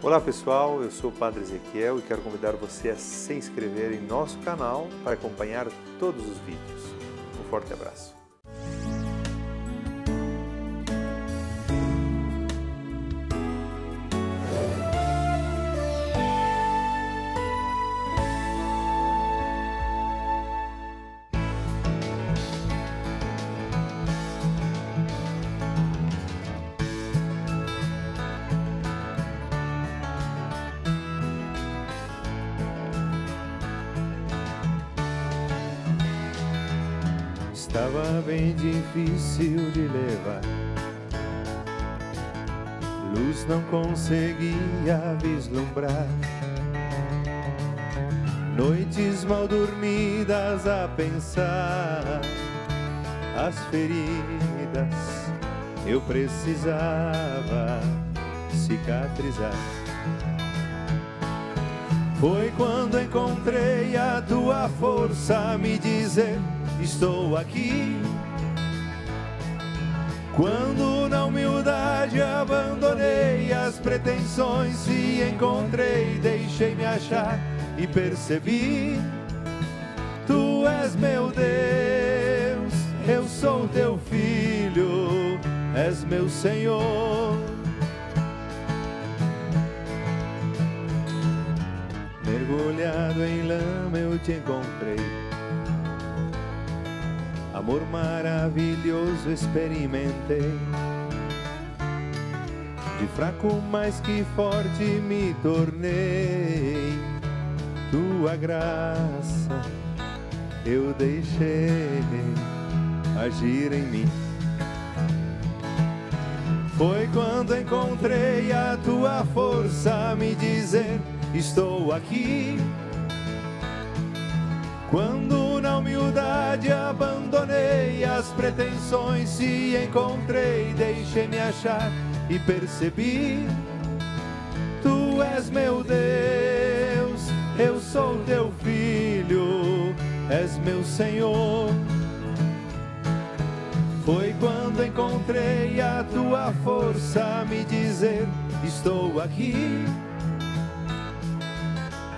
Olá pessoal, eu sou o Padre Ezequiel e quero convidar você a se inscrever em nosso canal para acompanhar todos os vídeos. Um forte abraço. Estava bem difícil de levar, luz não conseguia vislumbrar, noites mal dormidas a pensar, as feridas eu precisava cicatrizar. Foi quando encontrei a tua força a me dizer: estou aqui. Quando na humildade abandonei as pretensões e encontrei, deixei-me achar e percebi: tu és meu Deus, eu sou teu filho, és meu Senhor. Mergulhado em lama eu te encontrei, amor maravilhoso experimentei, de fraco mais que forte me tornei, tua graça eu deixei agir em mim. Foi quando encontrei a tua força a me dizer: estou aqui. Quando na humildade abandonei as pretensões e encontrei, deixei-me achar e percebi: tu és meu Deus, eu sou teu filho, és meu Senhor. Foi quando encontrei a tua força a me dizer: estou aqui.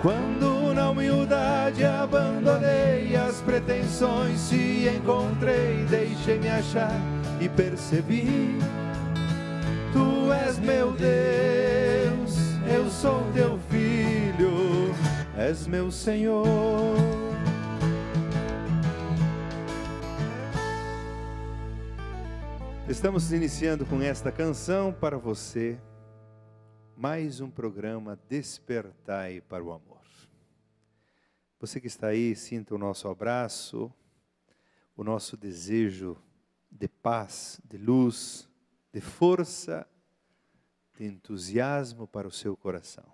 Quando na humildade abandonei as pretensões e encontrei, deixei-me achar e percebi: tu és meu Deus, eu sou teu filho, és meu Senhor. Estamos iniciando com esta canção para você mais um programa Despertai para o Amor. Você que está aí, sinta o nosso abraço, o nosso desejo de paz, de luz, de força, de entusiasmo para o seu coração.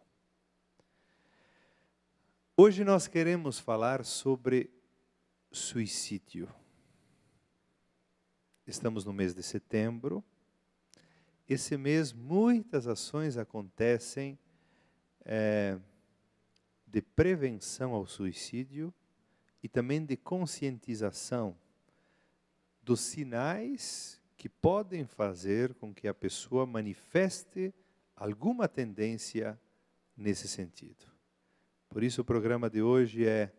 Hoje nós queremos falar sobre suicídio. Estamos no mês de setembro. Esse mês muitas ações acontecem de prevenção ao suicídio e também de conscientização dos sinais que podem fazer com que a pessoa manifeste alguma tendência nesse sentido. Por isso o programa de hoje é: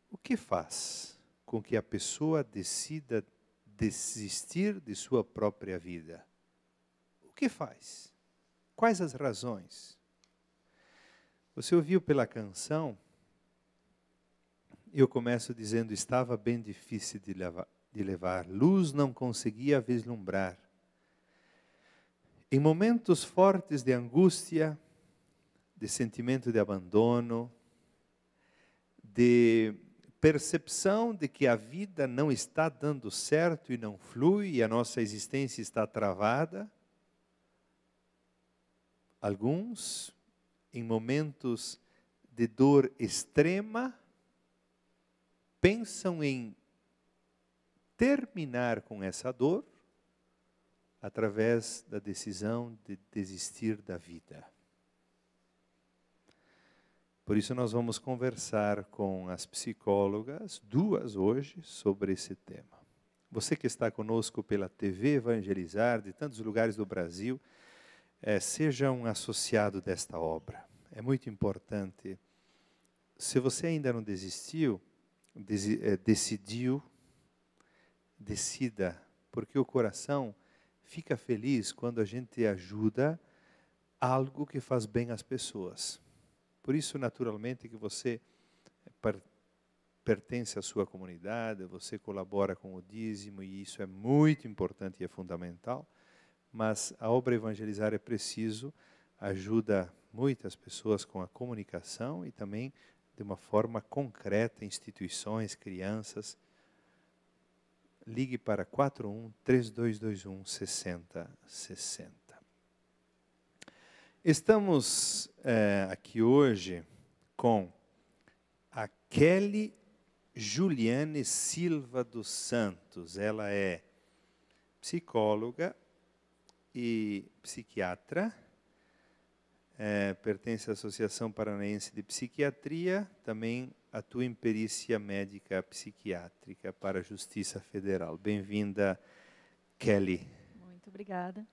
o que faz com que a pessoa decida desistir de sua própria vida? O que faz? Quais as razões? Você ouviu pela canção, eu começo dizendo: estava bem difícil de levar, luz não conseguia vislumbrar. Em momentos fortes de angústia, de sentimento de abandono, de percepção de que a vida não está dando certo e não flui, e a nossa existência está travada, alguns, em momentos de dor extrema, pensam em terminar com essa dor através da decisão de desistir da vida. Por isso nós vamos conversar com as psicólogas, duas hoje, sobre esse tema. Você que está conosco pela TV Evangelizar, de tantos lugares do Brasil, seja um associado desta obra. É muito importante. Se você ainda não desistiu, decida, porque o coração fica feliz quando a gente ajuda algo que faz bem às pessoas. Por isso, naturalmente, que você pertence à sua comunidade, você colabora com o dízimo, e isso é muito importante e é fundamental. Mas a obra Evangelizar é Preciso ajuda muitas pessoas com a comunicação e também de uma forma concreta, instituições, crianças. Ligue para 41-3221-6060. Estamos aqui hoje com a Kelly Juliane Silva dos Santos. Ela é psicóloga e psiquiatra, pertence à Associação Paranaense de Psiquiatria, também atua em perícia médica psiquiátrica para a Justiça Federal. Bem-vinda, Kelly. Muito obrigada.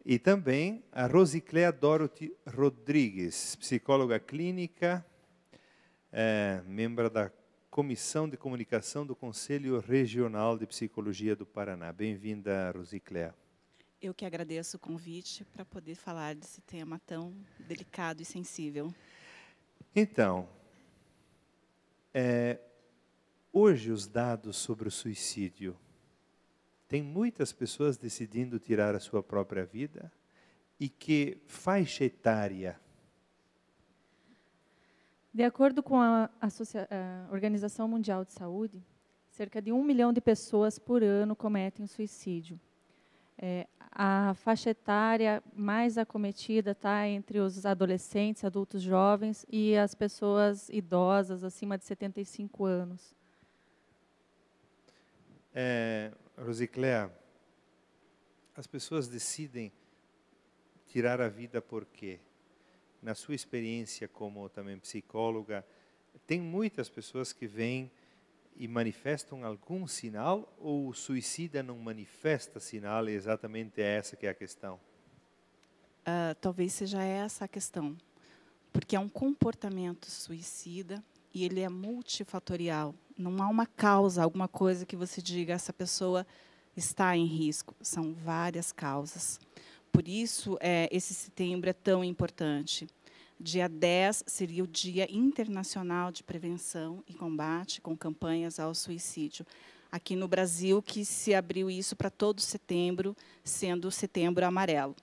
E também a Rosicléa Dorothy Rodrigues, psicóloga clínica, membro da Comissão de Comunicação do Conselho Regional de Psicologia do Paraná. Bem-vinda, Rosicléa. Eu que agradeço o convite para poder falar desse tema tão delicado e sensível. Então, hoje os dados sobre o suicídio, tem muitas pessoas decidindo tirar a sua própria vida, e que faixa etária? De acordo com a Organização Mundial de Saúde, cerca de 1 milhão de pessoas por ano cometem o suicídio. A faixa etária mais acometida está entre os adolescentes, adultos jovens e as pessoas idosas, acima de 75 anos. Rosicléa, as pessoas decidem tirar a vida por quê? Na sua experiência como também psicóloga, tem muitas pessoas que vêm e manifestam algum sinal, ou o suicida não manifesta sinal, e exatamente essa que é a questão? Talvez seja essa a questão, porque é um comportamento suicida e ele é multifatorial. Não há uma causa, alguma coisa que você diga, essa pessoa está em risco. São várias causas. Por isso, esse setembro é tão importante. Dia 10 seria o Dia Internacional de Prevenção e Combate com campanhas ao suicídio. Aqui no Brasil, que se abriu isso para todo setembro, sendo o Setembro Amarelo.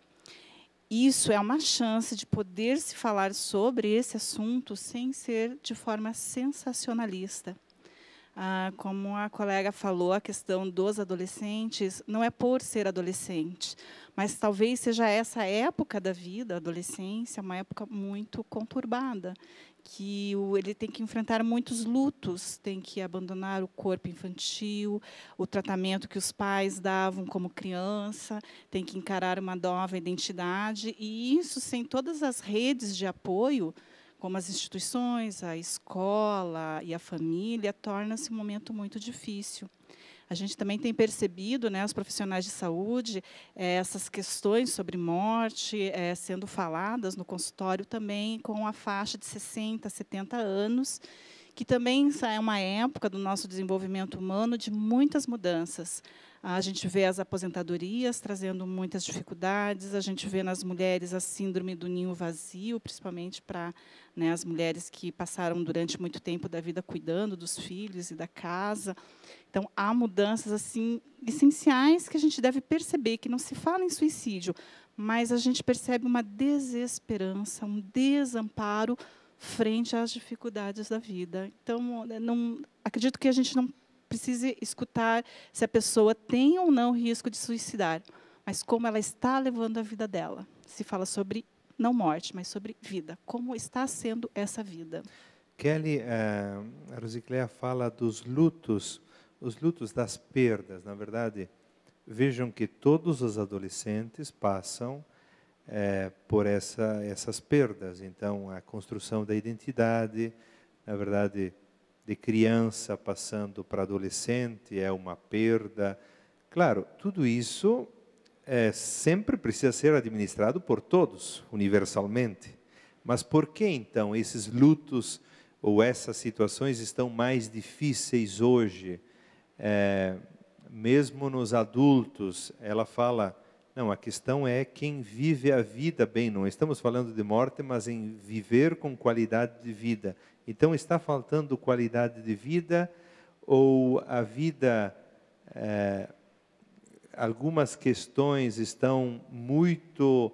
Isso é uma chance de poder se falar sobre esse assunto sem ser de forma sensacionalista. Como a colega falou, a questão dos adolescentes não é por ser adolescente, mas talvez seja essa época da vida, a adolescência, uma época muito conturbada, que ele tem que enfrentar muitos lutos, tem que abandonar o corpo infantil, o tratamento que os pais davam como criança, tem que encarar uma nova identidade, e isso sem todas as redes de apoio, como as instituições, a escola e a família, torna-se um momento muito difícil. A gente também tem percebido, os profissionais de saúde, essas questões sobre morte sendo faladas no consultório também com a faixa de 60, 70 anos, que também é uma época do nosso desenvolvimento humano de muitas mudanças. A gente vê as aposentadorias trazendo muitas dificuldades, a gente vê nas mulheres a síndrome do ninho vazio, principalmente para as mulheres que passaram durante muito tempo da vida cuidando dos filhos e da casa. Então, há mudanças assim essenciais que a gente deve perceber, que não se fala em suicídio, mas a gente percebe uma desesperança, um desamparo frente às dificuldades da vida. Então, acredito que a gente não precise escutar se a pessoa tem ou não risco de suicidar, mas como ela está levando a vida dela. Se fala sobre, não morte, mas sobre vida. Como está sendo essa vida? Kelly, a Rosicléa fala dos lutos, os lutos das perdas. Na verdade, vejam que todos os adolescentes passam por essas perdas. Então, a construção da identidade, na verdade, de criança passando para adolescente, é uma perda. Claro, tudo isso sempre precisa ser administrado por todos, universalmente. Mas por que, então, esses lutos ou essas situações estão mais difíceis hoje? Mesmo nos adultos, ela fala, não, a questão é quem vive a vida bem. Não estamos falando de morte, mas em viver com qualidade de vida. Então, está faltando qualidade de vida ou a vida... algumas questões estão muito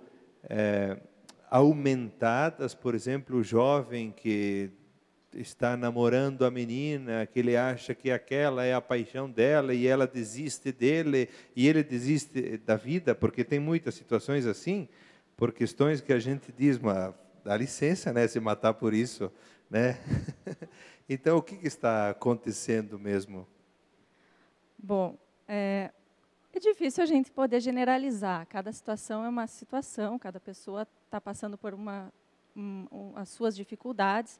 aumentadas, por exemplo, o jovem que está namorando a menina, que ele acha que aquela é a paixão dela e ela desiste dele e ele desiste da vida, porque tem muitas situações assim, por questões que a gente diz, mas dá licença, né, se matar por isso, né? Então, o que está acontecendo mesmo? Bom, é difícil a gente poder generalizar. Cada situação é uma situação, cada pessoa está passando por as suas dificuldades.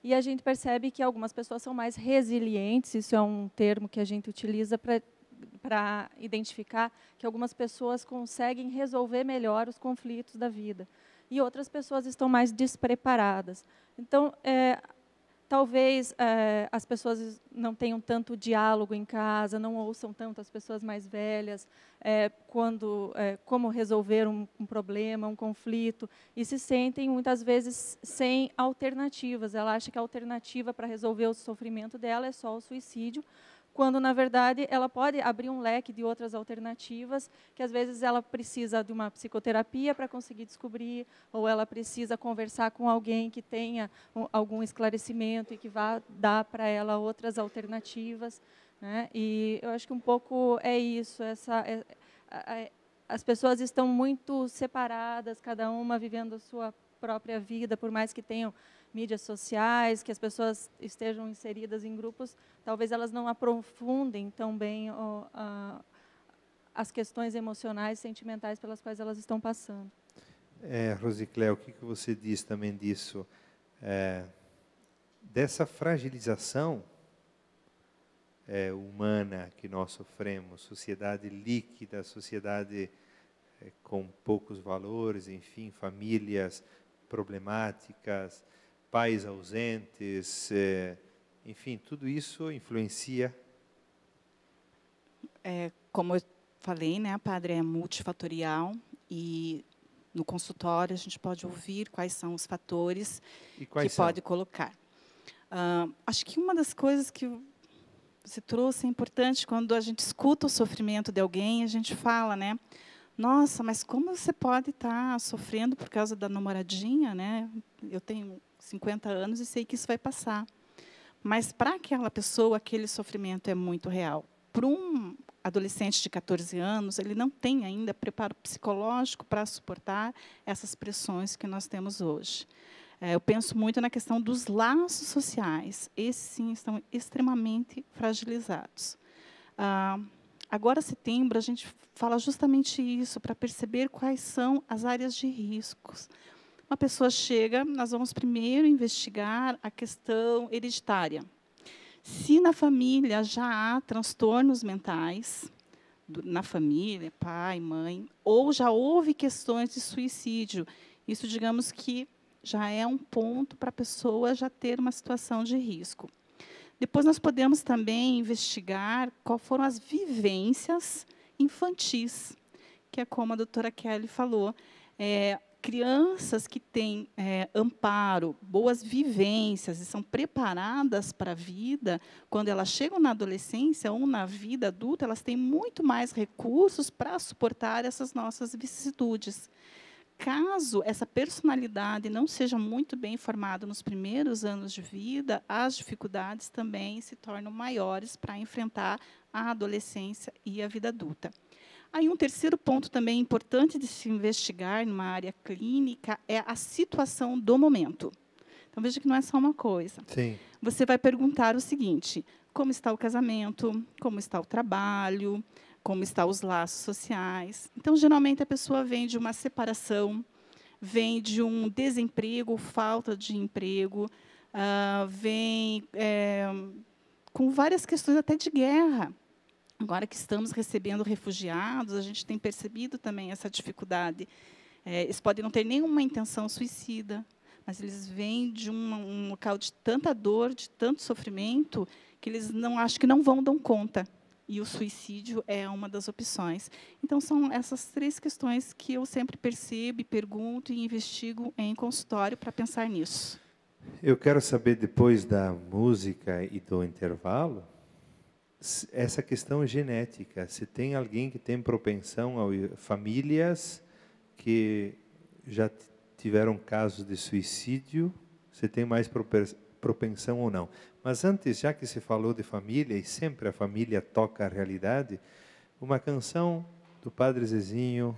E a gente percebe que algumas pessoas são mais resilientes, isso é um termo que a gente utiliza para identificar que algumas pessoas conseguem resolver melhor os conflitos da vida. E outras pessoas estão mais despreparadas. Então, talvez as pessoas não tenham tanto diálogo em casa, não ouçam tanto as pessoas mais velhas, como resolver um problema, um conflito, e se sentem, muitas vezes, sem alternativas. Ela acha que a alternativa para resolver o sofrimento dela é só o suicídio, quando, na verdade, ela pode abrir um leque de outras alternativas, que às vezes ela precisa de uma psicoterapia para conseguir descobrir, ou ela precisa conversar com alguém que tenha algum esclarecimento e que vá dar para ela outras alternativas, né? E eu acho que um pouco é isso, as pessoas estão muito separadas, cada uma vivendo a sua própria vida, por mais que tenham mídias sociais, que as pessoas estejam inseridas em grupos, talvez elas não aprofundem tão bem as questões emocionais, sentimentais pelas quais elas estão passando. Rosicléia, o que você diz também disso? Dessa fragilização humana que nós sofremos, sociedade líquida, sociedade com poucos valores, enfim, famílias problemáticas, pais ausentes, enfim, tudo isso influencia? Como eu falei, né, padre, é multifatorial e no consultório a gente pode ouvir quais são os fatores que pode colocar. Acho que uma das coisas que você trouxe é importante, quando a gente escuta o sofrimento de alguém, a gente fala, né, nossa, mas como você pode estar sofrendo por causa da namoradinha, né? Eu tenho 50 anos e sei que isso vai passar. Mas, para aquela pessoa, aquele sofrimento é muito real. Para um adolescente de 14 anos, ele não tem ainda preparo psicológico para suportar essas pressões que nós temos hoje. Eu penso muito na questão dos laços sociais. Esses, sim, estão extremamente fragilizados. Agora, setembro, a gente fala justamente isso, para perceber quais são as áreas de riscos. Uma pessoa chega, nós vamos primeiro investigar a questão hereditária. Se na família já há transtornos mentais, na família, pai, mãe, ou já houve questões de suicídio, isso, digamos que já é um ponto para a pessoa já ter uma situação de risco. Depois, nós podemos também investigar quais foram as vivências infantis, que é como a doutora Kelly falou. Crianças que têm amparo, boas vivências e são preparadas para a vida, quando elas chegam na adolescência ou na vida adulta, elas têm muito mais recursos para suportar essas nossas vicissitudes. Caso essa personalidade não seja muito bem formada nos primeiros anos de vida, as dificuldades também se tornam maiores para enfrentar a adolescência e a vida adulta. Aí, um terceiro ponto também importante de se investigar numa área clínica é a situação do momento. Então, veja que não é só uma coisa. Sim. Você vai perguntar o seguinte: como está o casamento? Como está o trabalho? Como estão os laços sociais? Então, geralmente, a pessoa vem de uma separação, vem de um desemprego, falta de emprego, vem com várias questões até de guerra. Agora que estamos recebendo refugiados, a gente tem percebido também essa dificuldade. Eles podem não ter nenhuma intenção suicida, mas eles vêm de um local de tanta dor, de tanto sofrimento, que eles acho que não vão dar conta. E o suicídio é uma das opções. Então, são essas 3 questões que eu sempre percebo, pergunto e investigo em consultório para pensar nisso. Eu quero saber, depois da música e do intervalo, essa questão genética. Se tem alguém que tem propensão, famílias que já tiveram casos de suicídio, se tem mais propensão ou não. Mas antes, já que se falou de família, e sempre a família toca a realidade, uma canção do Padre Zezinho.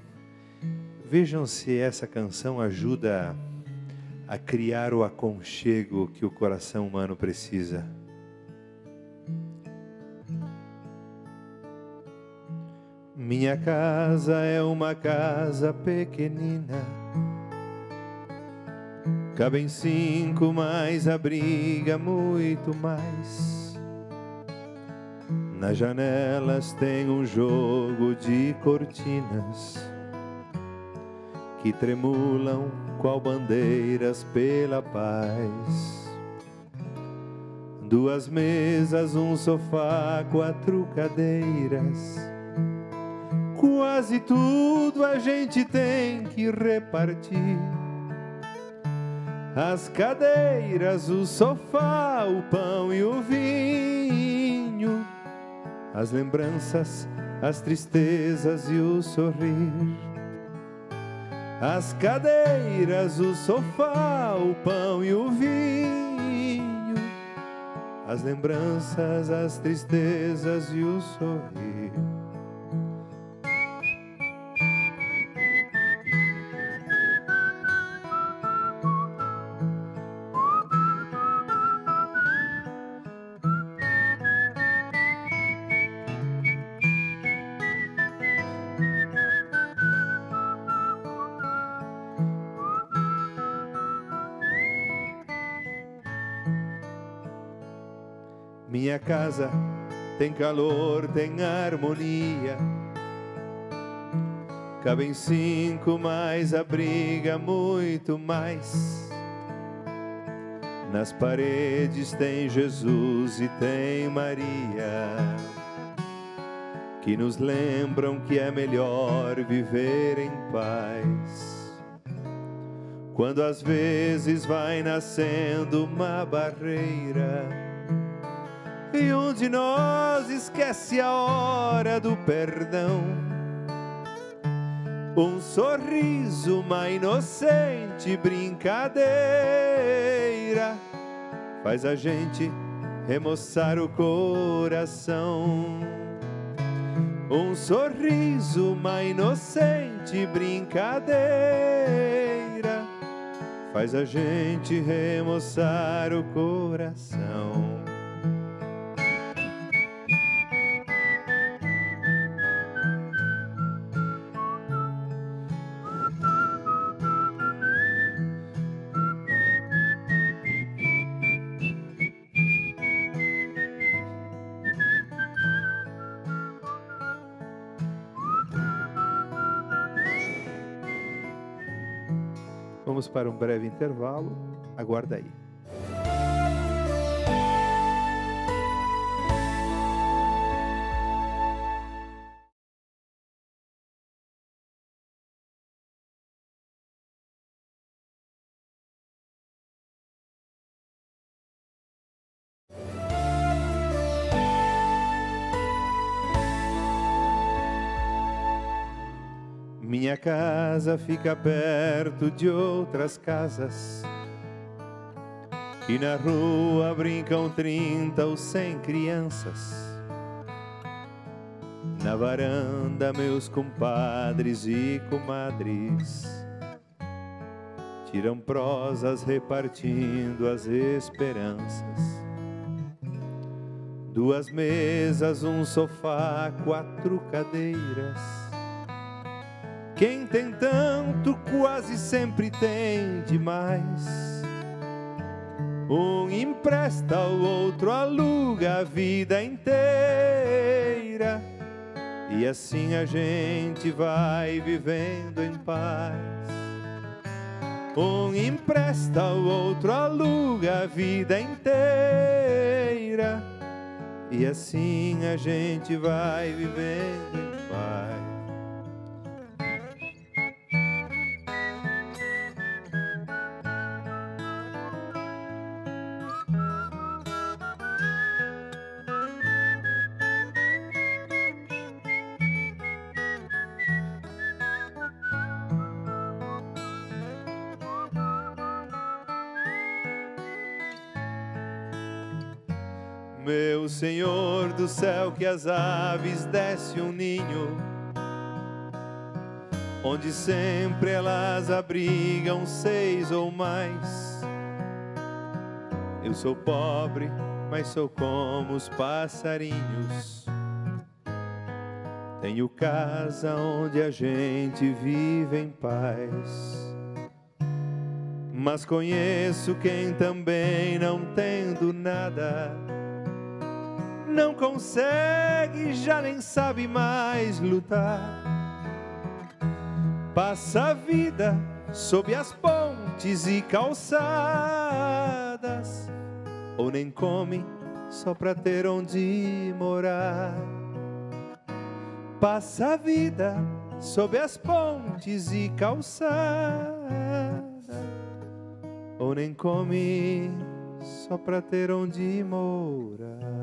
Vejam se essa canção ajuda a criar o aconchego que o coração humano precisa. Minha casa é uma casa pequenina, cabem 5, mas abriga muito mais. Nas janelas tem um jogo de cortinas que tremulam qual bandeiras pela paz. 2 mesas, um sofá, 4 cadeiras. Quase tudo a gente tem que repartir. As cadeiras, o sofá, o pão e o vinho, as lembranças, as tristezas e o sorrir. As cadeiras, o sofá, o pão e o vinho, as lembranças, as tristezas e o sorrir. Minha casa tem calor, tem harmonia, cabem 5, mas abriga muito mais. Nas paredes tem Jesus e tem Maria, que nos lembram que é melhor viver em paz. Quando às vezes vai nascendo uma barreira, e um de nós esquece a hora do perdão, um sorriso, uma inocente brincadeira faz a gente remoçar o coração. Um sorriso, uma inocente brincadeira faz a gente remoçar o coração. Vamos para um breve intervalo. Aguarda aí. Minha casa fica perto de outras casas, e na rua brincam 30 ou 100 crianças. Na varanda meus compadres e comadres tiram prosas repartindo as esperanças. 2 mesas, um sofá, 4 cadeiras. Quem tem tanto quase sempre tem demais. Um empresta, o outro aluga a vida inteira. E assim a gente vai vivendo em paz. Um empresta, o outro aluga a vida inteira. E assim a gente vai vivendo em paz. Meu Senhor do céu, que as aves desce um ninho, onde sempre elas abrigam 6 ou mais. Eu sou pobre, mas sou como os passarinhos. Tenho casa onde a gente vive em paz. Mas conheço quem também, não tendo nada, não consegue, já nem sabe mais lutar. Passa a vida sob as pontes e calçadas, ou nem come só pra ter onde morar. Passa a vida sob as pontes e calçadas, ou nem come só pra ter onde morar.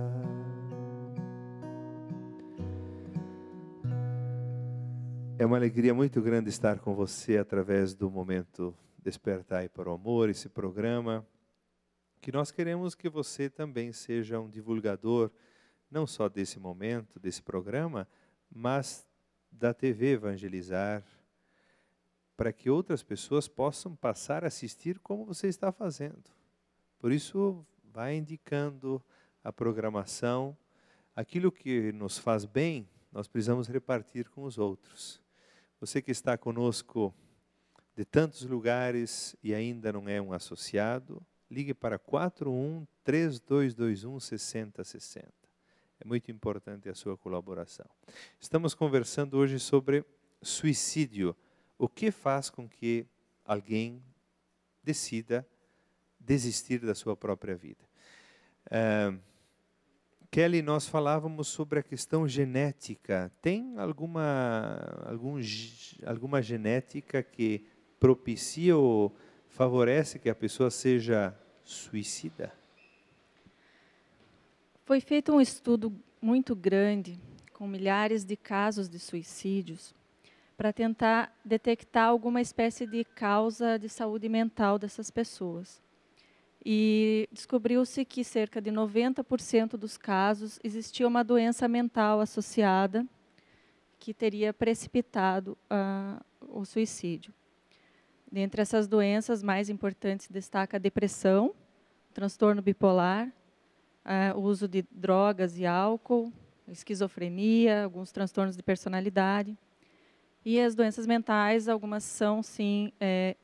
É uma alegria muito grande estar com você através do momento Despertai para o Amor, esse programa, que nós queremos que você também seja um divulgador, não só desse momento, desse programa, mas da TV Evangelizar, para que outras pessoas possam passar a assistir como você está fazendo. Por isso, vai indicando a programação. Aquilo que nos faz bem, nós precisamos repartir com os outros. Você que está conosco de tantos lugares e ainda não é um associado, ligue para 41-3221-6060. É muito importante a sua colaboração. Estamos conversando hoje sobre suicídio. O que faz com que alguém decida desistir da sua própria vida? Kelly, nós falávamos sobre a questão genética. Tem alguma genética que propicia ou favorece que a pessoa seja suicida? Foi feito um estudo muito grande, com milhares de casos de suicídios, para tentar detectar alguma espécie de causa de saúde mental dessas pessoas. E descobriu-se que cerca de 90% dos casos existia uma doença mental associada que teria precipitado o suicídio. Dentre essas doenças mais importantes destaca a depressão, transtorno bipolar, o uso de drogas e álcool, esquizofrenia, alguns transtornos de personalidade. E as doenças mentais, algumas são, sim,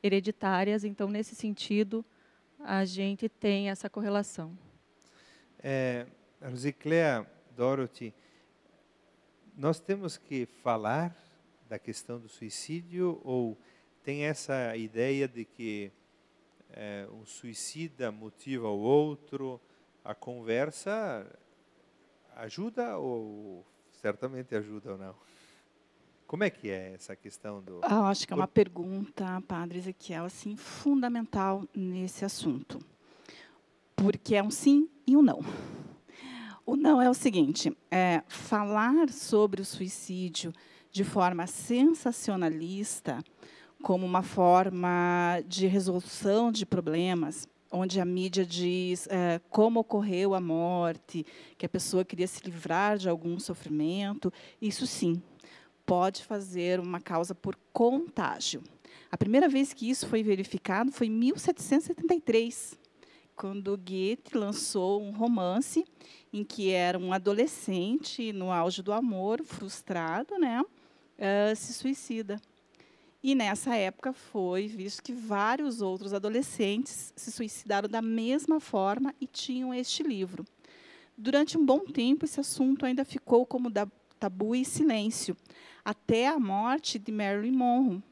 hereditárias, então, nesse sentido, a gente tem essa correlação. Rosicléa, Dorothy, nós temos que falar da questão do suicídio ou tem essa ideia de que um suicida motiva o outro? A conversa ajuda ou certamente ajuda ou não? Como é que é essa questão do... Acho que é uma pergunta, Padre Ezequiel, assim, fundamental nesse assunto. Porque é um sim e um não. O não é o seguinte, falar sobre o suicídio de forma sensacionalista, como uma forma de resolução de problemas, onde a mídia diz como ocorreu a morte, que a pessoa queria se livrar de algum sofrimento, isso sim, pode fazer uma causa por contágio. A primeira vez que isso foi verificado foi em 1773, quando Goethe lançou um romance em que era um adolescente, no auge do amor, frustrado, né, se suicida. E, nessa época, foi visto que vários outros adolescentes se suicidaram da mesma forma e tinham este livro. Durante um bom tempo, esse assunto ainda ficou como tabu e silêncio, até a morte de Marilyn Monroe,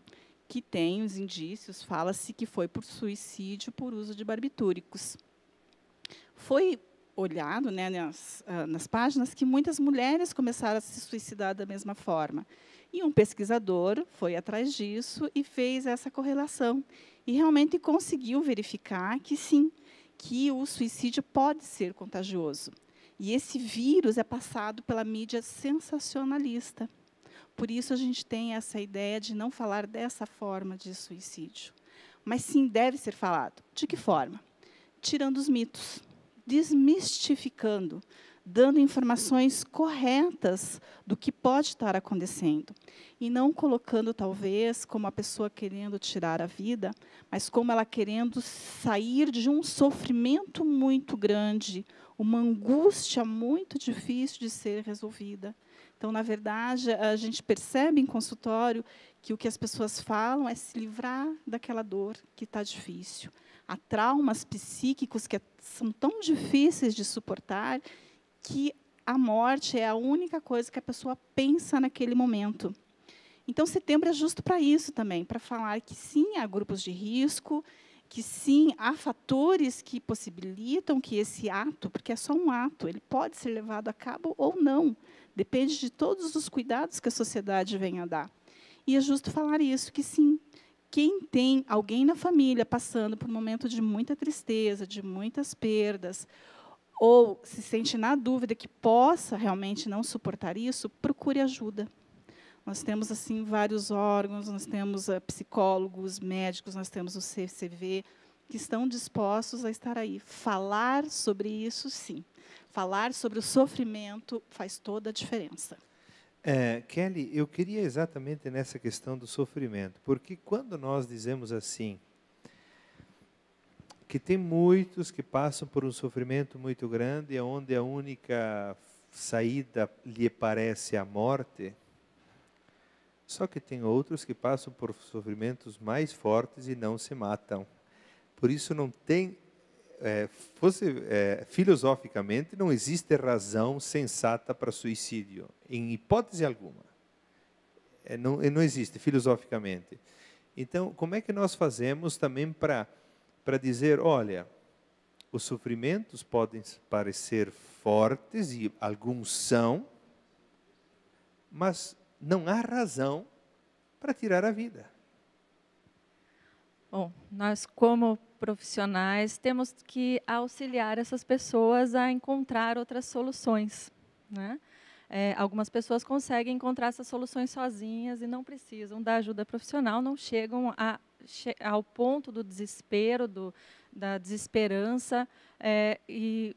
que tem os indícios, fala-se que foi por suicídio por uso de barbitúricos. Foi olhado, né, nas páginas que muitas mulheres começaram a se suicidar da mesma forma. E um pesquisador foi atrás disso e fez essa correlação. E realmente conseguiu verificar que sim, que o suicídio pode ser contagioso. E esse vírus é passado pela mídia sensacionalista. Por isso, a gente tem essa ideia de não falar dessa forma de suicídio. Mas, sim, deve ser falado. De que forma? Tirando os mitos, desmistificando, dando informações corretas do que pode estar acontecendo. E não colocando, talvez, como a pessoa querendo tirar a vida, mas como ela querendo sair de um sofrimento muito grande, uma angústia muito difícil de ser resolvida. Então, na verdade, a gente percebe em consultório que o que as pessoas falam é se livrar daquela dor que está difícil. Há traumas psíquicos que são tão difíceis de suportar que a morte é a única coisa que a pessoa pensa naquele momento. Então, setembro é justo para isso também, para falar que, sim, há grupos de risco, que, sim, há fatores que possibilitam que esse ato, porque é só um ato, ele pode ser levado a cabo ou não. Depende de todos os cuidados que a sociedade venha a dar. E é justo falar isso, que, sim, quem tem alguém na família passando por um momento de muita tristeza, de muitas perdas, ou se sente na dúvida que possa realmente não suportar isso, procure ajuda. Nós temos assim vários órgãos, nós temos psicólogos, médicos, nós temos o CCV, que estão dispostos a estar aí. Falar sobre isso, sim. Falar sobre o sofrimento faz toda a diferença. Kelly, eu queria exatamente nessa questão do sofrimento, porque quando nós dizemos assim, que tem muitos que passam por um sofrimento muito grande, onde a única saída lhe parece a morte, só que tem outros que passam por sofrimentos mais fortes e não se matam. Por isso não tem, filosoficamente, não existe razão sensata para suicídio, em hipótese alguma. Não existe, filosoficamente. Então, como é que nós fazemos também para dizer, olha, os sofrimentos podem parecer fortes, e alguns são, mas não há razão para tirar a vida. Bom, nós como profissionais temos que auxiliar essas pessoas a encontrar outras soluções, né? Algumas pessoas conseguem encontrar essas soluções sozinhas e não precisam da ajuda profissional, não chegam ao ponto do desespero, da desesperança, e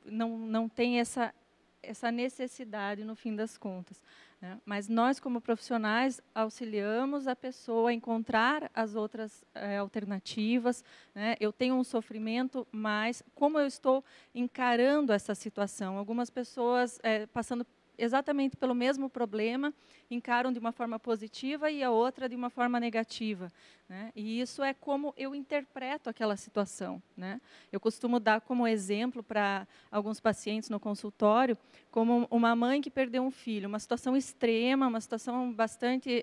não tem essa necessidade no fim das contas, né? Mas nós, como profissionais, auxiliamos a pessoa a encontrar as outras alternativas, né? Eu tenho um sofrimento, mas como eu estou encarando essa situação? Algumas pessoas passando exatamente pelo mesmo problema, encaram de uma forma positiva e a outra de uma forma negativa, né? E isso é como eu interpreto aquela situação, né? Eu costumo dar como exemplo para alguns pacientes no consultório, como uma mãe que perdeu um filho, uma situação extrema, uma situação bastante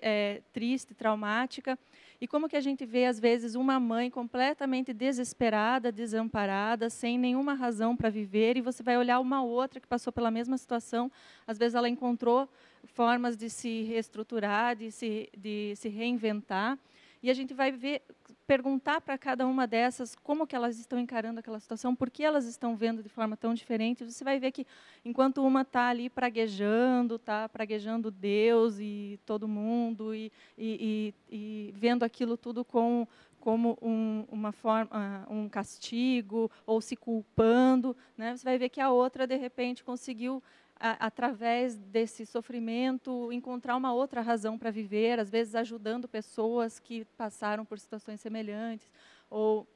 triste, traumática, e como que a gente vê, às vezes, uma mãe completamente desesperada, desamparada, sem nenhuma razão para viver, e você vai olhar uma outra que passou pela mesma situação, às vezes ela encontrou formas de se reestruturar, de se reinventar, e a gente vai perguntar para cada uma dessas como que elas estão encarando aquela situação, por que elas estão vendo de forma tão diferente. Você vai ver que, enquanto uma está ali praguejando Deus e todo mundo, e vendo aquilo tudo como uma forma, um castigo, ou se culpando, né? Você vai ver que a outra, de repente, conseguiu, através desse sofrimento, encontrar uma outra razão para viver, às vezes ajudando pessoas que passaram por situações semelhantes, ou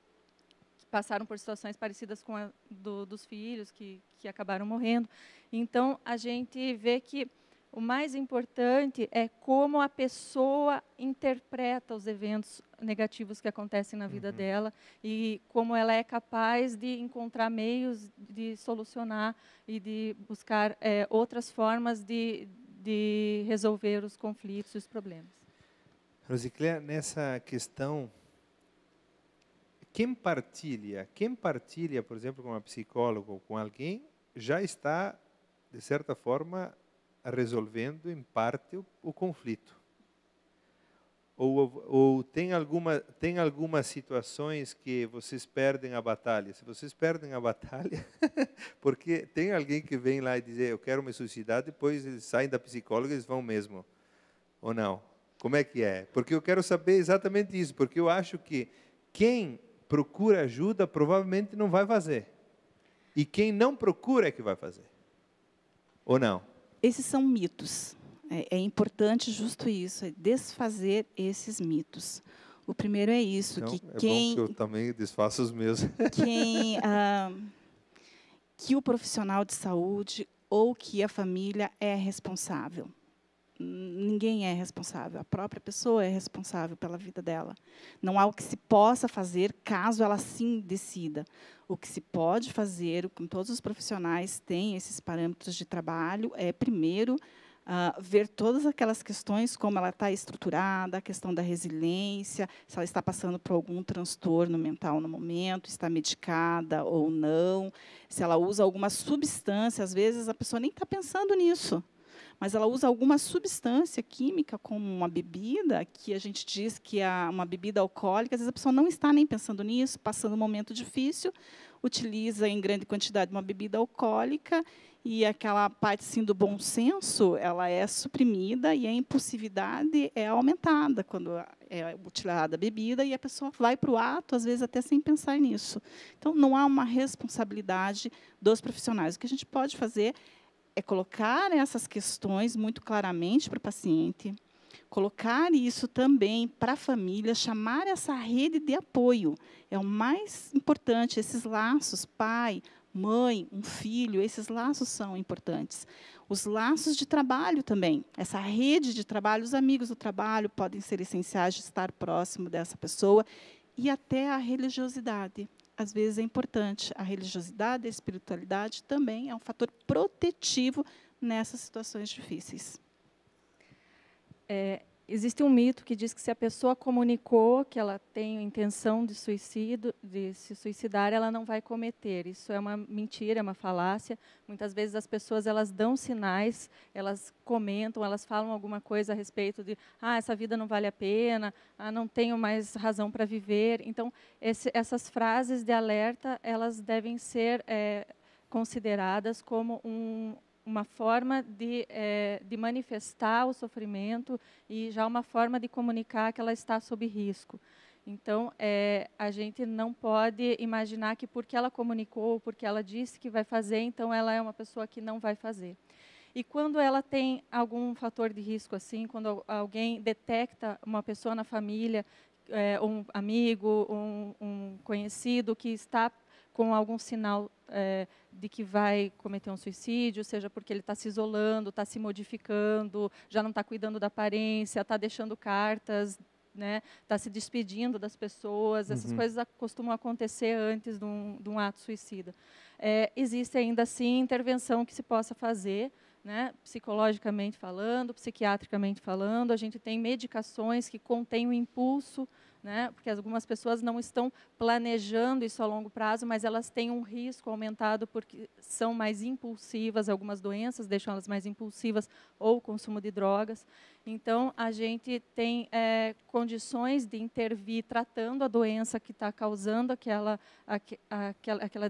que passaram por situações parecidas com a dos filhos que acabaram morrendo. Então, a gente vê que o mais importante é como a pessoa interpreta os eventos negativos que acontecem na vida dela, e como ela é capaz de encontrar meios de solucionar e de buscar outras formas de de resolver os conflitos e os problemas. Rosicléa, nessa questão, quem partilha, por exemplo, com uma psicóloga ou com alguém, já está, de certa forma, resolvendo em parte o conflito. Ou tem algumas situações que vocês perdem a batalha. Se vocês perdem a batalha, porque tem alguém que vem lá e diz, eu quero me suicidar, depois eles saem da psicóloga e eles vão mesmo. Ou não? Como é que é? Porque eu quero saber exatamente isso, porque eu acho que quem procura ajuda provavelmente não vai fazer. E quem não procura é que vai fazer. Ou não? Esses são mitos. É importante justo isso, é desfazer esses mitos. O primeiro é isso, então, que bom que eu também desfaço os meus. Que o profissional de saúde ou que a família é responsável. Ninguém é responsável, a própria pessoa é responsável pela vida dela. Não há o que se possa fazer caso ela sim decida. O que se pode fazer, com todos os profissionais têm esses parâmetros de trabalho, é primeiro ver todas aquelas questões, como ela está estruturada, a questão da resiliência, se ela está passando por algum transtorno mental no momento, está medicada ou não, se ela usa alguma substância, às vezes a pessoa nem está pensando nisso, mas ela usa alguma substância química, como uma bebida, que a gente diz que é uma bebida alcoólica, às vezes a pessoa não está nem pensando nisso, passando um momento difícil, utiliza em grande quantidade uma bebida alcoólica, e aquela parte assim, do bom senso, ela é suprimida e a impulsividade é aumentada quando é utilizada a bebida e a pessoa vai para o ato, às vezes até sem pensar nisso. Então, não há uma responsabilidade dos profissionais. O que a gente pode fazer é colocar essas questões muito claramente para o paciente, colocar isso também para a família, chamar essa rede de apoio. É o mais importante, esses laços, pai, mãe, um filho, esses laços são importantes. Os laços de trabalho também, essa rede de trabalho, os amigos do trabalho podem ser essenciais de estar próximo dessa pessoa, e até a religiosidade. Às vezes é importante. A religiosidade, a espiritualidade também é um fator protetivo nessas situações difíceis. Existe um mito que diz que se a pessoa comunicou que ela tem intenção de se suicidar, ela não vai cometer. Isso é uma mentira, é uma falácia. Muitas vezes as pessoas elas dão sinais, elas comentam, elas falam alguma coisa a respeito de essa vida não vale a pena, não tenho mais razão para viver. Então, essas frases de alerta, elas devem ser consideradas como uma forma de manifestar o sofrimento e já uma forma de comunicar que ela está sob risco. Então, a gente não pode imaginar que porque ela comunicou, porque ela disse que vai fazer, então ela é uma pessoa que não vai fazer. E quando ela tem algum fator de risco assim, quando alguém detecta uma pessoa na família, um amigo, um conhecido que está com algum sinal de que vai cometer um suicídio, seja porque ele está se isolando, está se modificando, já não está cuidando da aparência, está deixando cartas, né, está se despedindo das pessoas, essas coisas costumam acontecer antes de um ato suicida. Existe ainda assim intervenção que se possa fazer, né, psicologicamente falando, psiquiatricamente falando. A gente tem medicações que contêm o impulso, né, porque algumas pessoas não estão planejando isso a longo prazo, mas elas têm um risco aumentado porque são mais impulsivas, algumas doenças deixam elas mais impulsivas, ou o consumo de drogas. Então, a gente tem condições de intervir tratando a doença que está causando aquela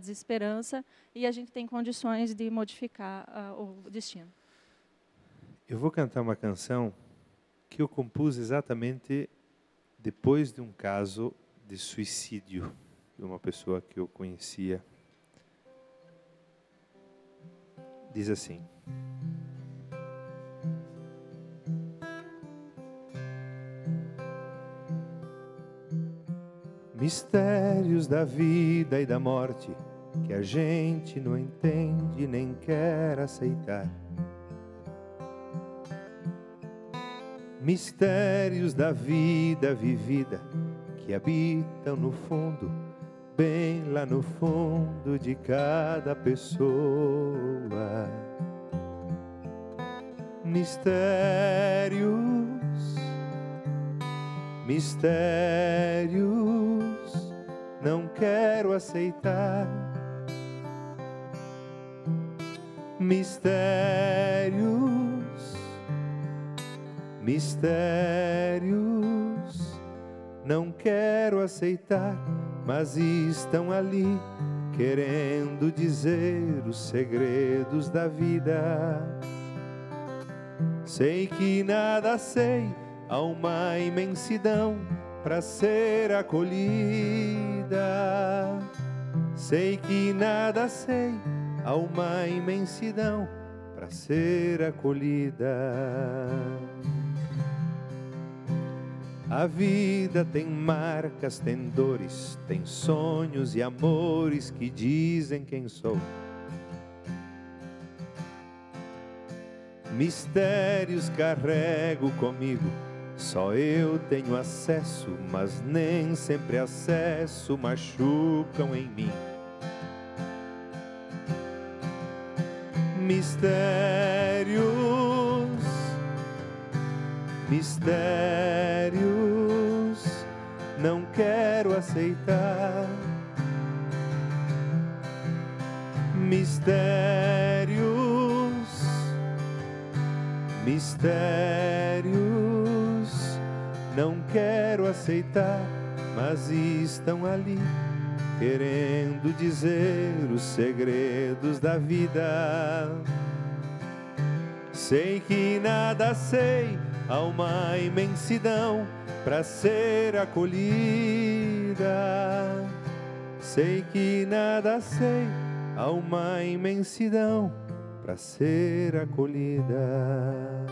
desesperança, e a gente tem condições de modificar o destino. Eu vou cantar uma canção que eu compus exatamente depois de um caso de suicídio de uma pessoa que eu conhecia. Diz assim: mistérios da vida e da morte que a gente não entende nem quer aceitar. Mistérios da vida vivida que habitam no fundo, bem lá no fundo de cada pessoa. Mistérios, mistérios, não quero aceitar. Mistérios, mistérios, não quero aceitar, mas estão ali, querendo dizer os segredos da vida. Sei que nada sei, há uma imensidão para ser acolhida. Sei que nada sei, há uma imensidão para ser acolhida. A vida tem marcas, tem dores, tem sonhos e amores que dizem quem sou. Mistérios carrego comigo, só eu tenho acesso, mas nem sempre acesso machucam em mim. Mistérios, mistérios, não quero aceitar. Mistérios, mistérios, não quero aceitar, mas estão ali, querendo dizer os segredos da vida. Sei que nada sei, há uma imensidão para ser acolhida. Sei que nada sei, há uma imensidão para ser acolhida.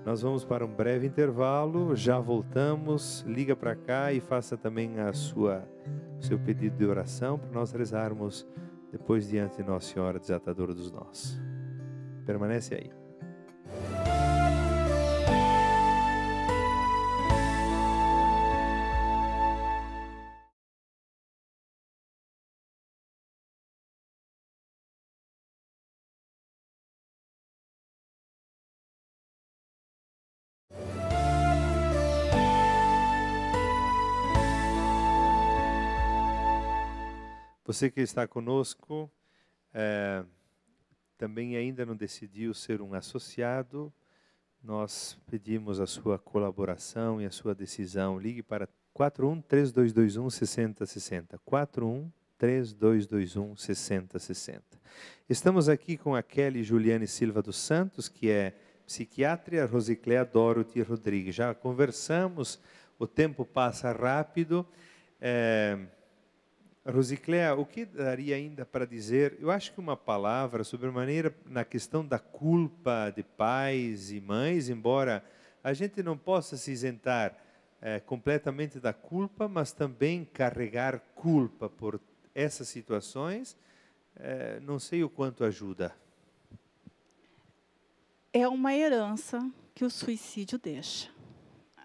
Nós vamos para um breve intervalo, já voltamos. Liga para cá e faça também seu pedido de oração para nós rezarmos depois diante de Nossa Senhora Desatadora dos Nós. Permanece aí. Você que está conosco, também ainda não decidiu ser um associado, nós pedimos a sua colaboração e a sua decisão. Ligue para 41-3221-6060. 41-3221-6060. Estamos aqui com a Kelly Juliane Silva dos Santos, que é psiquiatra, Rosicléa Dorothy Rodrigues. Já conversamos, o tempo passa rápido. Rosicléa, o que daria ainda para dizer? Eu acho que uma palavra sobremaneira na questão da culpa de pais e mães, embora a gente não possa se isentar completamente da culpa, mas também carregar culpa por essas situações, não sei o quanto ajuda. É uma herança que o suicídio deixa.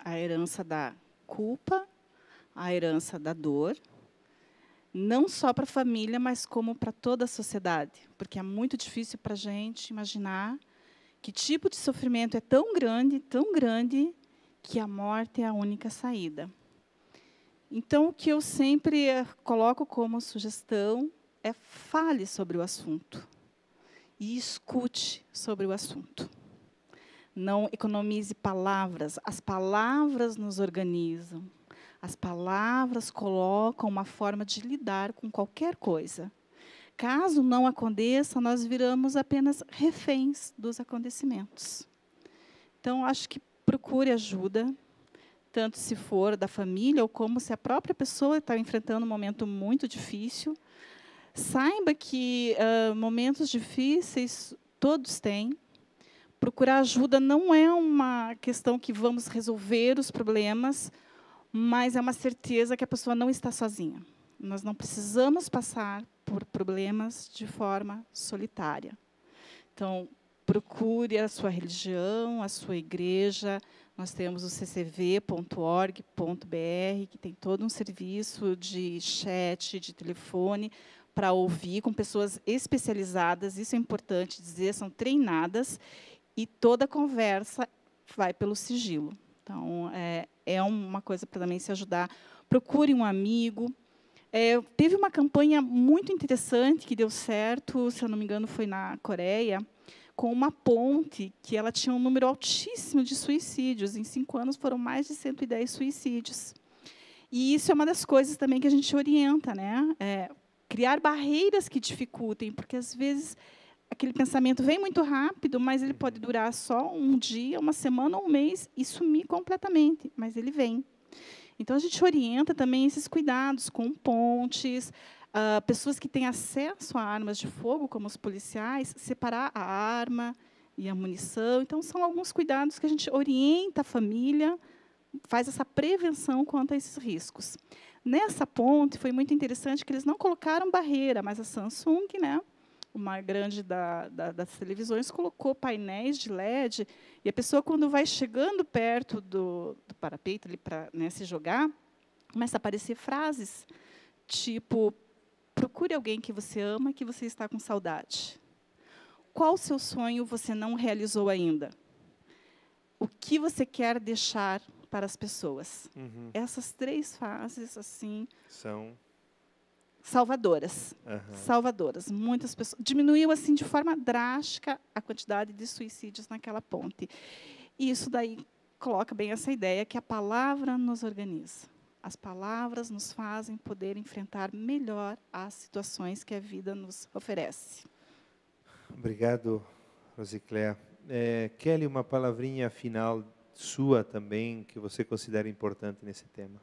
A herança da culpa, a herança da dor, não só para a família, mas como para toda a sociedade. Porque é muito difícil para a gente imaginar que tipo de sofrimento é tão grande, que a morte é a única saída. Então, o que eu sempre coloco como sugestão é fale sobre o assunto e escute sobre o assunto. Não economize palavras. As palavras nos organizam. As palavras colocam uma forma de lidar com qualquer coisa. Caso não aconteça, nós viramos apenas reféns dos acontecimentos. Então, acho que procure ajuda, tanto se for da família, ou como se a própria pessoa está enfrentando um momento muito difícil. Saiba que momentos difíceis todos têm. Procurar ajuda não é uma questão que vamos resolver os problemas, mas é uma certeza que a pessoa não está sozinha. Nós não precisamos passar por problemas de forma solitária. Então, procure a sua religião, a sua igreja. Nós temos o ccv.org.br, que tem todo um serviço de chat, de telefone, para ouvir com pessoas especializadas. Isso é importante dizer, são treinadas, e toda conversa vai pelo sigilo. Então, é uma coisa para também se ajudar. Procure um amigo. Teve uma campanha muito interessante que deu certo, se eu não me engano, foi na Coreia, com uma ponte que ela tinha um número altíssimo de suicídios. Em 5 anos, foram mais de 110 suicídios. E isso é uma das coisas também que a gente orienta, né? Criar barreiras que dificultem, porque, às vezes, aquele pensamento vem muito rápido, mas ele pode durar só um dia, uma semana ou um mês e sumir completamente, mas ele vem. Então, a gente orienta também esses cuidados com pontes, pessoas que têm acesso a armas de fogo, como os policiais, separar a arma e a munição. Então, são alguns cuidados que a gente orienta a família, faz essa prevenção quanto a esses riscos. Nessa ponte, foi muito interessante que eles não colocaram barreira, mas a Samsung, né, uma grande das televisões, colocou painéis de LED, e a pessoa, quando vai chegando perto do parapeito para, né, se jogar, começa a aparecer frases, tipo, procure alguém que você ama e que você está com saudade. Qual o seu sonho você não realizou ainda? O que você quer deixar para as pessoas? Essas 3 frases, assim, são salvadoras. Salvadoras. Muitas pessoas. Diminuiu, assim, de forma drástica a quantidade de suicídios naquela ponte. E isso daí coloca bem essa ideia que a palavra nos organiza. As palavras nos fazem poder enfrentar melhor as situações que a vida nos oferece. Obrigado, Rosicléa. Kelly, uma palavrinha final sua também, que você considera importante nesse tema.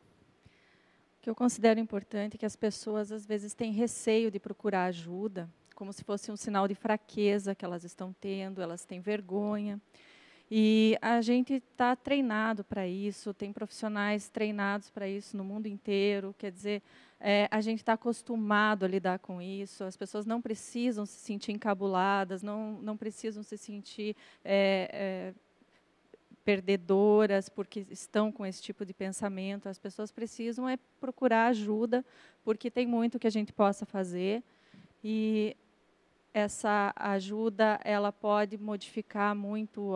O que eu considero importante é que as pessoas, às vezes, têm receio de procurar ajuda, como se fosse um sinal de fraqueza que elas estão tendo, elas têm vergonha. E a gente está treinado para isso, tem profissionais treinados para isso no mundo inteiro, quer dizer, a gente está acostumado a lidar com isso, as pessoas não precisam se sentir encabuladas, não precisam se sentir perdedoras porque estão com esse tipo de pensamento. As pessoas precisam procurar ajuda, porque tem muito que a gente possa fazer, e essa ajuda ela pode modificar muito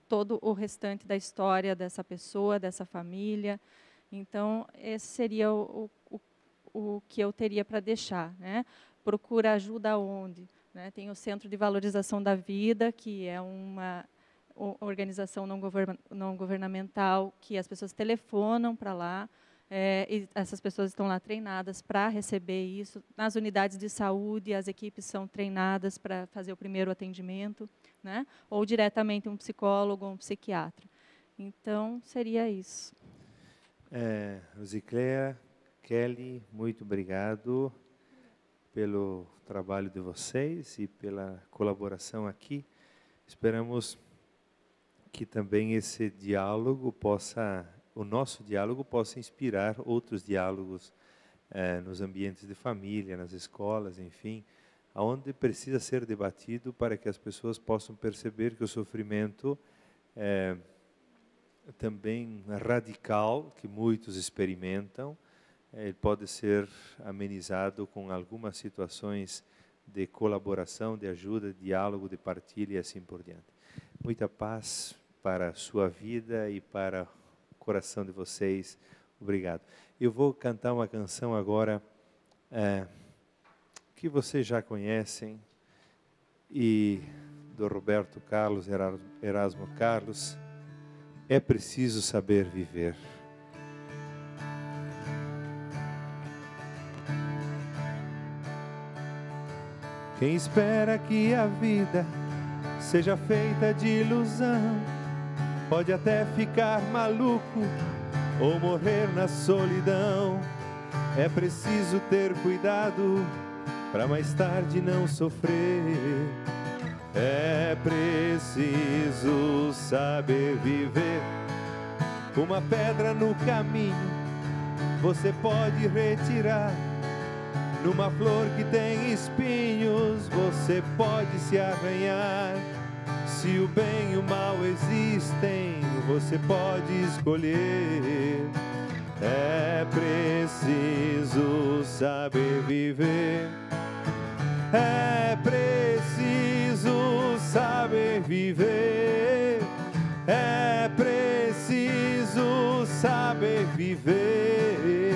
todo o restante da história dessa pessoa, dessa família. Então, esse seria o que eu teria para deixar, né? Procura ajuda onde? Né? Tem o Centro de Valorização da Vida, que é uma organização não governamental, que as pessoas telefonam para lá, e essas pessoas estão lá treinadas para receber isso. Nas unidades de saúde, as equipes são treinadas para fazer o primeiro atendimento, né? Ou diretamente um psicólogo ou um psiquiatra. Então, seria isso. Rosicléa, Kelly, muito obrigado pelo trabalho de vocês e pela colaboração aqui. Esperamos que também esse diálogo o nosso diálogo possa inspirar outros diálogos nos ambientes de família, nas escolas, enfim, aonde precisa ser debatido para que as pessoas possam perceber que o sofrimento também radical, que muitos experimentam, ele pode ser amenizado com algumas situações de colaboração, de ajuda, de diálogo, de partilha e assim por diante. Muita paz para a sua vida e para o coração de vocês. Obrigado. Eu vou cantar uma canção agora que vocês já conhecem, e do Roberto Carlos, Erasmo Carlos, É Preciso Saber Viver. Quem espera que a vida seja feita de ilusão, pode até ficar maluco ou morrer na solidão. É preciso ter cuidado para mais tarde não sofrer. É preciso saber viver. Uma pedra no caminho você pode retirar. Numa flor que tem espinhos você pode se arranhar. Se o bem e o mal existem, você pode escolher. É preciso saber viver. É preciso saber saber viver. É preciso saber viver.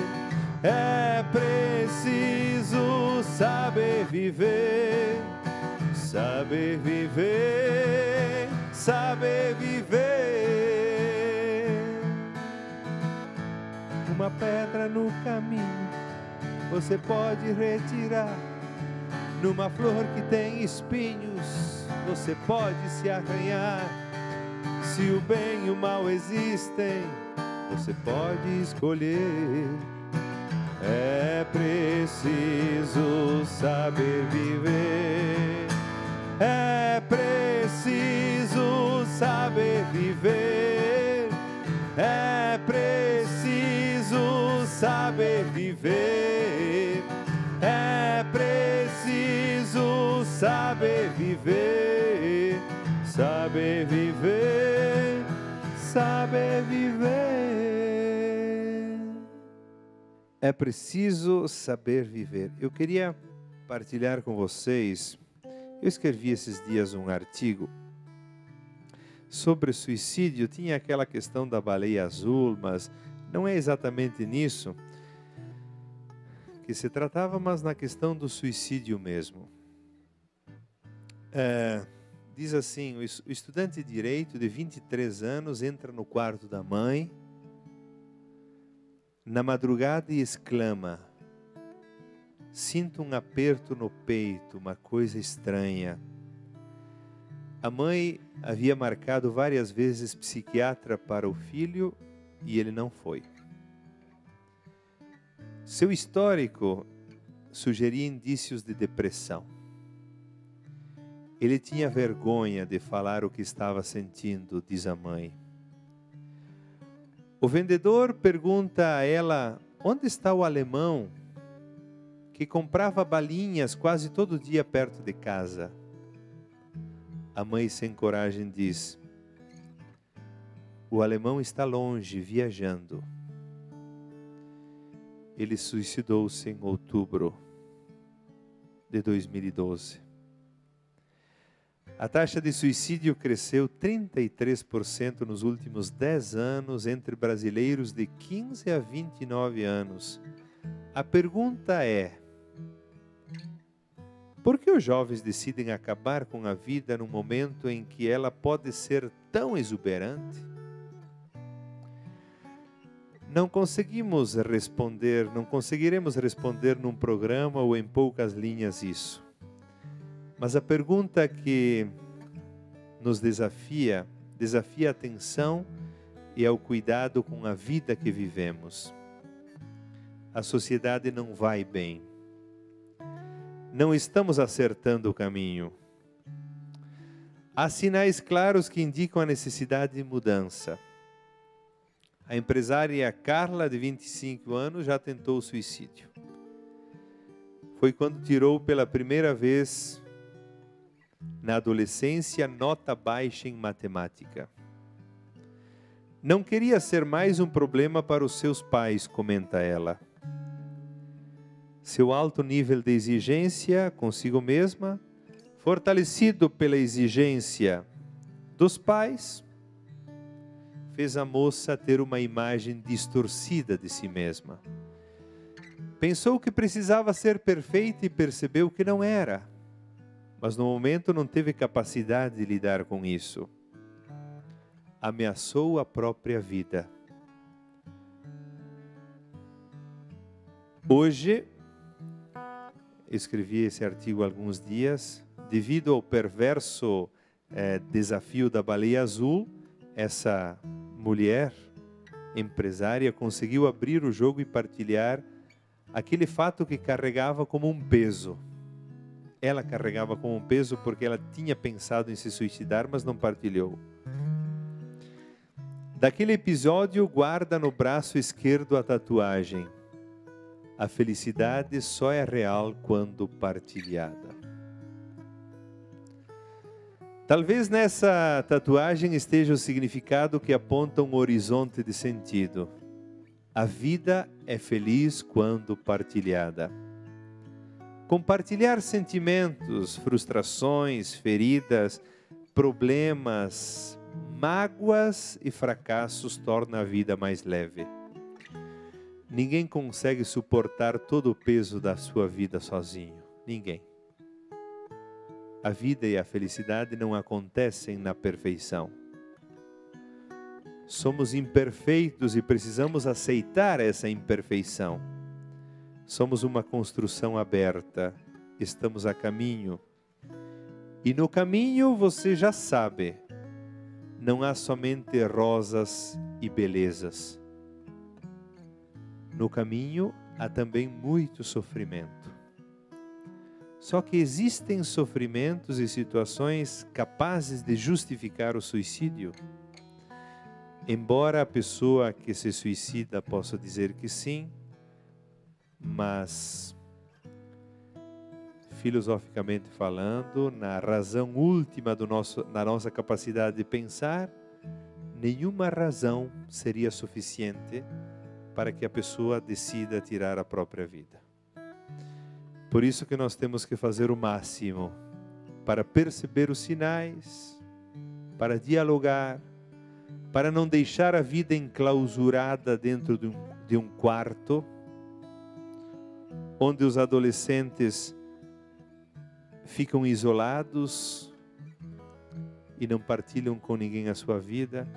É preciso saber viver. Saber viver, saber viver. Uma pedra no caminho você pode retirar. Numa flor que tem espinhos você pode se arranhar. Se o bem e o mal existem, você pode escolher. É preciso saber viver. É preciso saber viver. É preciso saber viver. É preciso saber viver. Saber viver, saber viver. É preciso saber viver. Eu queria partilhar com vocês. Eu escrevi esses dias um artigo sobre suicídio. Tinha aquela questão da baleia azul, mas não é exatamente nisso que se tratava, mas na questão do suicídio mesmo. Diz assim, o estudante de Direito de 23 anos entra no quarto da mãe na madrugada e exclama: sinto um aperto no peito, uma coisa estranha. A mãe havia marcado várias vezes psiquiatra para o filho e ele não foi. Seu histórico sugeria indícios de depressão. Ele tinha vergonha de falar o que estava sentindo, diz a mãe. O vendedor pergunta a ela onde está o alemão que comprava balinhas quase todo dia perto de casa. A mãe, sem coragem, diz: o alemão está longe, viajando. Ele suicidou-se em outubro de 2012. A taxa de suicídio cresceu 33% nos últimos 10 anos entre brasileiros de 15 a 29 anos. A pergunta é: por que os jovens decidem acabar com a vida num momento em que ela pode ser tão exuberante? Não conseguiremos responder num programa ou em poucas linhas isso. Mas a pergunta que nos desafia a atenção e ao cuidado com a vida que vivemos. A sociedade não vai bem. Não estamos acertando o caminho. Há sinais claros que indicam a necessidade de mudança. A empresária Carla, de 25 anos, já tentou o suicídio. Foi quando tirou pela primeira vez, na adolescência, nota baixa em matemática. Não queria ser mais um problema para os seus pais, comenta ela. Seu alto nível de exigência consigo mesma, fortalecido pela exigência dos pais, fez a moça ter uma imagem distorcida de si mesma. Pensou que precisava ser perfeita e percebeu que não era. Mas no momento não teve capacidade de lidar com isso. Ameaçou a própria vida. Hoje, escrevi esse artigo há alguns dias, devido ao perverso desafio da baleia azul, essa mulher empresária conseguiu abrir o jogo e partilhar aquele fato que carregava como um peso. Ela carregava como um peso porque ela tinha pensado em se suicidar, mas não partilhou. Daquele episódio, guarda no braço esquerdo a tatuagem: a felicidade só é real quando partilhada. Talvez nessa tatuagem esteja o significado que aponta um horizonte de sentido. A vida é feliz quando partilhada. Compartilhar sentimentos, frustrações, feridas, problemas, mágoas e fracassos tornam a vida mais leve. Ninguém consegue suportar todo o peso da sua vida sozinho. Ninguém. A vida e a felicidade não acontecem na perfeição. Somos imperfeitos e precisamos aceitar essa imperfeição. Somos uma construção aberta. Estamos a caminho. E no caminho você já sabe, não há somente rosas e belezas. No caminho há também muito sofrimento. Só que existem sofrimentos e situações capazes de justificar o suicídio. Embora a pessoa que se suicida possa dizer que sim, mas, filosoficamente falando, na razão última da nossa capacidade de pensar, nenhuma razão seria suficiente para que a pessoa decida tirar a própria vida. Por isso que nós temos que fazer o máximo para perceber os sinais, para dialogar, para não deixar a vida enclausurada dentro de um quarto, onde os adolescentes ficam isolados e não partilham com ninguém a sua vida.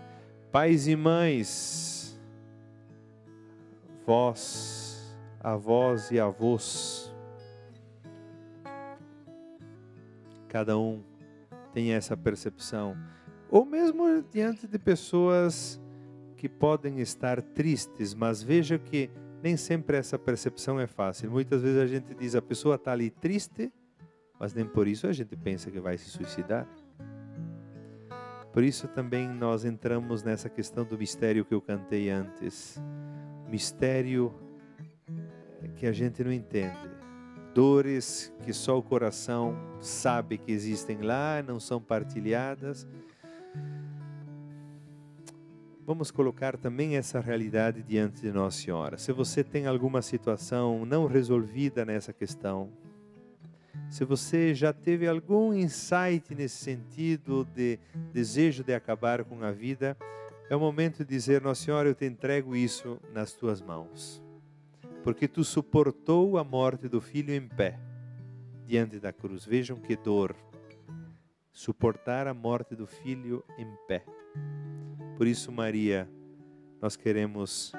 Pais e mães, vós, avós e avós, cada um tem essa percepção, ou mesmo diante de pessoas que podem estar tristes, mas veja que nem sempre essa percepção é fácil. Muitas vezes a gente diz, a pessoa está ali triste, mas nem por isso a gente pensa que vai se suicidar. Por isso também nós entramos nessa questão do mistério que eu cantei antes. Mistério que a gente não entende. Dores que só o coração sabe que existem lá, não são partilhadas. Vamos colocar também essa realidade diante de Nossa Senhora. Se você tem alguma situação não resolvida nessa questão, se você já teve algum insight nesse sentido de desejo de acabar com a vida, é o momento de dizer, Nossa Senhora, eu te entrego isso nas tuas mãos. Porque tu suportou a morte do filho em pé, diante da cruz. Vejam que dor. Suportar a morte do filho em pé. Por isso, Maria, nós queremos,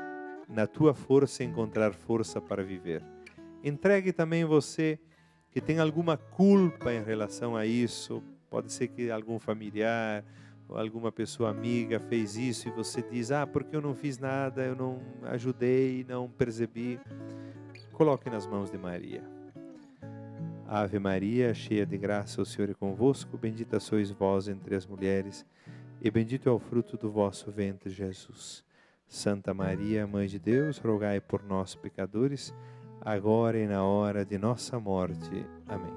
na tua força, encontrar força para viver. Entregue também você que tem alguma culpa em relação a isso. Pode ser que algum familiar ou alguma pessoa amiga fez isso e você diz, porque eu não fiz nada, eu não ajudei, não percebi. Coloque nas mãos de Maria. Ave Maria, cheia de graça, o Senhor é convosco, bendita sois vós entre as mulheres, e bendito é o fruto do vosso ventre, Jesus. Santa Maria, Mãe de Deus, rogai por nós, pecadores, agora e na hora de nossa morte. Amém.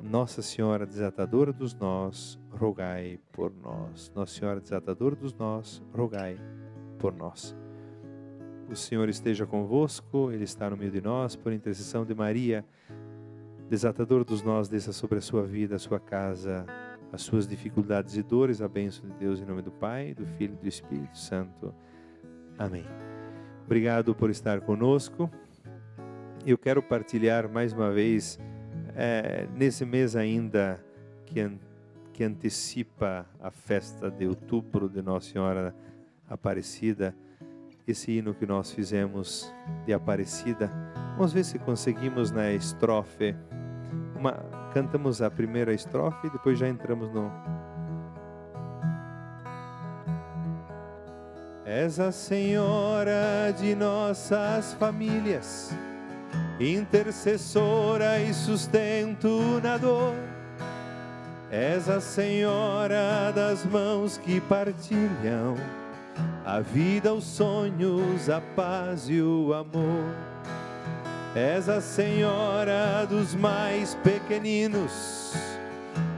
Nossa Senhora Desatadora dos Nós, rogai por nós. Nossa Senhora Desatadora dos Nós, rogai por nós. O Senhor esteja convosco, Ele está no meio de nós, por intercessão de Maria, Desatadora dos Nós, desça sobre a sua vida, a sua casa, as suas dificuldades e dores, a bênção de Deus em nome do Pai, do Filho e do Espírito Santo. Amém. Obrigado por estar conosco. Eu quero partilhar mais uma vez, nesse mês ainda que antecipa a festa de outubro de Nossa Senhora Aparecida, esse hino que nós fizemos de Aparecida. Vamos ver se conseguimos na estrofe. Cantamos a primeira estrofe e depois já entramos no... És a Senhora de nossas famílias, intercessora e sustento na dor. És a Senhora das mãos que partilham a vida, os sonhos, a paz e o amor. És a Senhora dos mais pequeninos,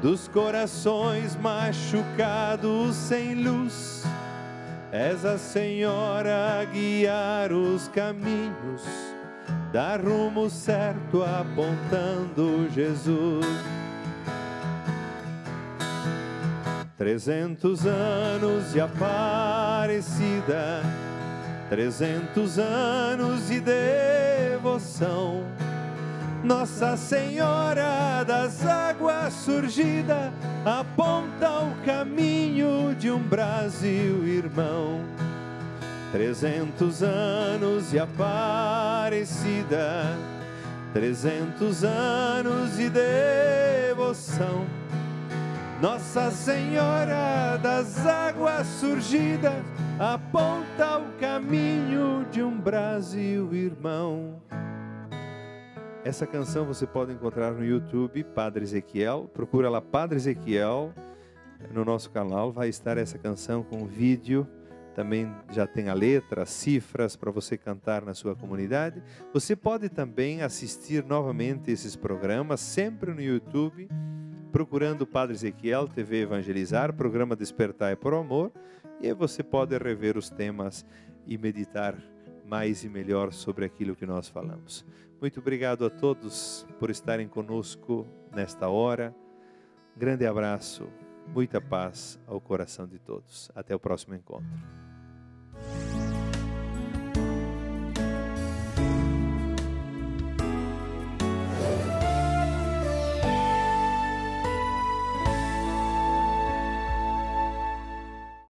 dos corações machucados sem luz. És a Senhora a guiar os caminhos, dar rumo certo apontando Jesus. 300 anos de Aparecida, 300 anos de devoção. Nossa Senhora das Águas surgida aponta o caminho de um Brasil irmão. 300 anos de Aparecida, 300 anos de devoção. Nossa Senhora das Águas surgida aponta o caminho de um Brasil irmão. Essa canção você pode encontrar no YouTube, Padre Ezequiel. Procura lá Padre Ezequiel no nosso canal. Vai estar essa canção com vídeo. Também já tem a letra, as cifras para você cantar na sua comunidade. Você pode também assistir novamente esses programas, sempre no YouTube, procurando Padre Ezequiel TV Evangelizar, programa Despertar é por Amor. E aí você pode rever os temas e meditar mais e melhor sobre aquilo que nós falamos. Muito obrigado a todos por estarem conosco nesta hora. Grande abraço, muita paz ao coração de todos. Até o próximo encontro.